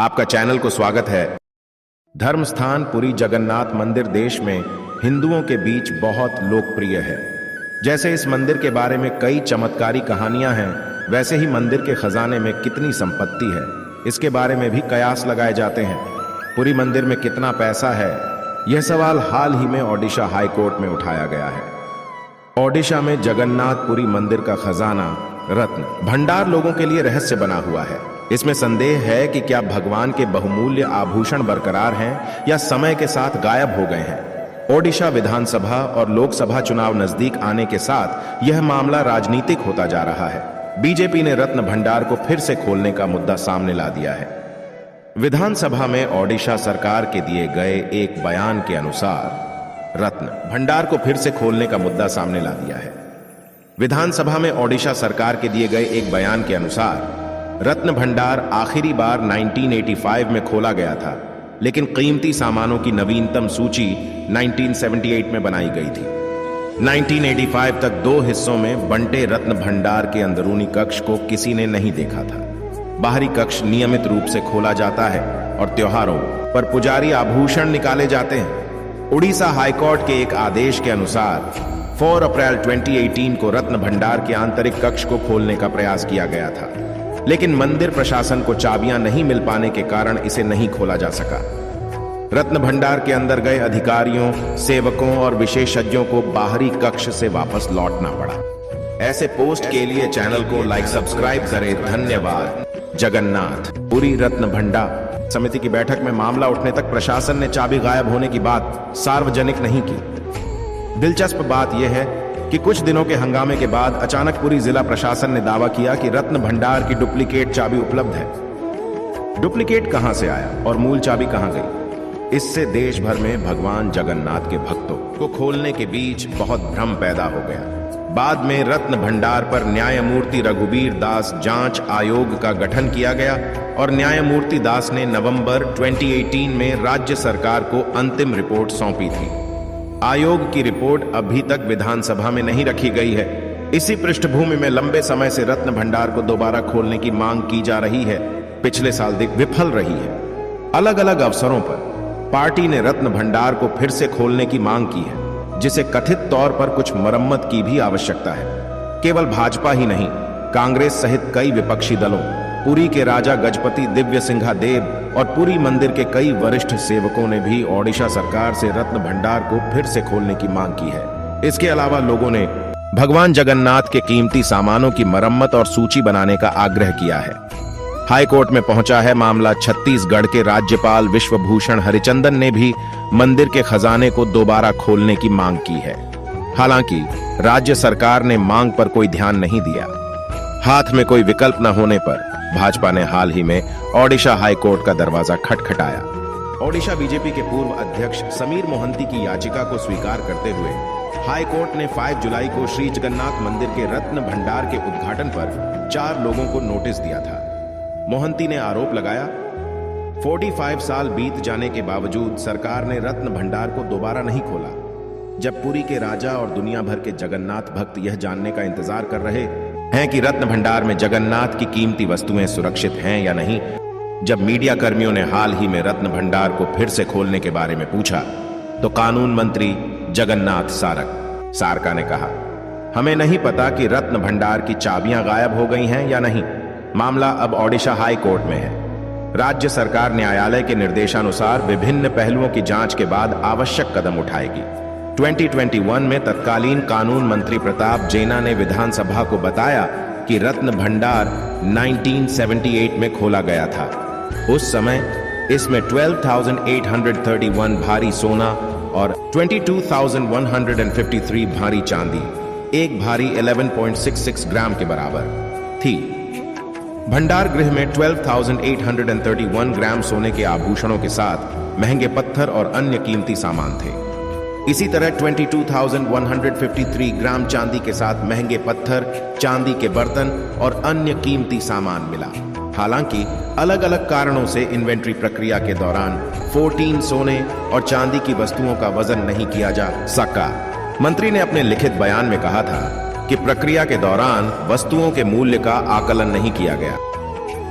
आपका चैनल को स्वागत है। धर्म स्थान पुरी जगन्नाथ मंदिर देश में हिंदुओं के बीच बहुत लोकप्रिय है। जैसे इस मंदिर के बारे में कई चमत्कारी कहानियां हैं, वैसे ही मंदिर के खजाने में कितनी संपत्ति है, इसके बारे में भी कयास लगाए जाते हैं। पुरी मंदिर में कितना पैसा है, यह सवाल हाल ही में ओडिशा हाई कोर्ट में उठाया गया है। ओडिशा में जगन्नाथ पुरी मंदिर का खजाना रत्न भंडार लोगों के लिए रहस्य बना हुआ है। इसमें संदेह है कि क्या भगवान के बहुमूल्य आभूषण बरकरार हैं या समय के साथ गायब हो गए हैं। ओडिशा विधानसभा और लोकसभा चुनाव नजदीक आने के साथ यह मामला राजनीतिक होता जा रहा है। बीजेपी ने रत्न भंडार को फिर से खोलने का मुद्दा सामने ला दिया है। विधानसभा में ओडिशा सरकार के दिए गए एक बयान के अनुसार रत्न भंडार को फिर से खोलने का मुद्दा सामने ला दिया है। विधानसभा में ओडिशा सरकार के दिए गए एक बयान के अनुसार रत्न भंडार आखिरी बार 1985 में खोला गया था, लेकिन कीमती सामानों की नवीनतम सूची 1978 में बनाई गई थी। 1985 तक दो हिस्सों में बंटे रत्न भंडार के अंदरूनी कक्ष को किसी ने नहीं देखा था। बाहरी कक्ष नियमित रूप से खोला जाता है और त्योहारों पर पुजारी आभूषण निकाले जाते हैं। उड़ीसा हाईकोर्ट के एक आदेश के अनुसार 4 अप्रैल 2018 को रत्न भंडार के आंतरिक कक्ष को खोलने का प्रयास किया गया था, लेकिन मंदिर प्रशासन को चाबियां नहीं मिल पाने के कारण इसे नहीं खोला जा सका। रत्न भंडार के अंदर गए अधिकारियों, सेवकों और विशेषज्ञों को बाहरी कक्ष से वापस लौटना पड़ा। ऐसे पोस्ट के लिए चैनल को लाइक सब्सक्राइब करें। धन्यवाद। जगन्नाथ पुरी रत्न भंडार समिति की बैठक में मामला उठने तक प्रशासन ने चाबी गायब होने की बात सार्वजनिक नहीं की। दिलचस्प बात यह है कि कुछ दिनों के हंगामे के बाद अचानक पुरी जिला प्रशासन ने दावा किया कि रत्न भंडार की डुप्लीकेट चाबी उपलब्ध है। डुप्लीकेट कहां से आया और मूल चाबी कहां गई, इससे देश भर में भगवान जगन्नाथ के भक्तों को खोलने के बीच बहुत भ्रम पैदा हो गया। बाद में रत्न भंडार पर न्यायमूर्ति रघुवीर दास जांच आयोग का गठन किया गया और न्यायमूर्ति दास ने नवंबर 2018 में राज्य सरकार को अंतिम रिपोर्ट सौंपी थी। आयोग की रिपोर्ट अभी तक विधानसभा में नहीं रखी गई है। इसी पृष्ठभूमि में लंबे समय से रत्न भंडार को दोबारा खोलने की मांग की जा रही है, पिछले साल विफल रही है। अलग अलग अवसरों पर पार्टी ने रत्न भंडार को फिर से खोलने की मांग की है, जिसे कथित तौर पर कुछ मरम्मत की भी आवश्यकता है। केवल भाजपा ही नहीं, कांग्रेस सहित कई विपक्षी दलों, पुरी के राजा गजपति दिव्य सिंहादेव और पुरी मंदिर के कई वरिष्ठ सेवकों ने भी ओडिशा सरकार से रत्न भंडार को फिर से खोलने की मांग की है। इसके अलावा लोगों ने भगवान जगन्नाथ के कीमती सामानों की मरम्मत और सूची बनाने का आग्रह किया है। हाई कोर्ट में पहुंचा है मामला। छत्तीसगढ़ के राज्यपाल विश्वभूषण हरिचंदन ने भी मंदिर के खजाने को दोबारा खोलने की मांग की है। हालांकि राज्य सरकार ने मांग पर कोई ध्यान नहीं दिया। हाथ में कोई विकल्प न होने पर भाजपा ने हाल ही में ओडिशा हाई कोर्ट का दरवाजा खटखटाया। ओडिशा बीजेपी के पूर्व अध्यक्ष समीर मोहंती की याचिका को स्वीकार करते हुए हाई कोर्ट ने 5 जुलाई को श्री जगन्नाथ मंदिर के रत्न भंडार के उद्घाटन पर 4 लोगों को नोटिस दिया था। मोहंती ने आरोप लगाया, 45 साल बीत जाने के बावजूद सरकार ने रत्न भंडार को दोबारा नहीं खोला, जब पुरी के राजा और दुनिया भर के जगन्नाथ भक्त यह जानने का इंतजार कर रहे हैं कि रत्न भंडार में जगन्नाथ की कीमती वस्तुएं सुरक्षित हैं या नहीं। जब मीडिया कर्मियों ने हाल ही में रत्न भंडार को फिर से खोलने के बारे में पूछा, तो कानून मंत्री जगन्नाथ सारका ने कहा, हमें नहीं पता कि रत्न भंडार की चाबियां गायब हो गई हैं या नहीं। मामला अब ओडिशा हाई कोर्ट में है। राज्य सरकार न्यायालय के निर्देशानुसार विभिन्न पहलुओं की जांच के बाद आवश्यक कदम उठाएगी। 2021 में तत्कालीन कानून मंत्री प्रताप जेना ने विधानसभा को बताया कि रत्न भंडार 1978 में खोला गया था। उस समय इसमें 12,831 भारी सोना और 22,153 भारी चांदी, एक भारी 11.66 ग्राम के बराबर थी। भंडार गृह में 12,831 ग्राम सोने के आभूषणों के साथ महंगे पत्थर और अन्य कीमती सामान थे। इसी तरह 22,153 ग्राम चांदी के साथ महंगे पत्थर, चांदी के बर्तन और अन्य कीमती सामान मिला। हालांकि अलग अलग कारणों से इन्वेंट्री प्रक्रिया के दौरान 14 सोने और चांदी की वस्तुओं का वजन नहीं किया जा सका। मंत्री ने अपने लिखित बयान में कहा था कि प्रक्रिया के दौरान वस्तुओं के मूल्य का आकलन नहीं किया गया।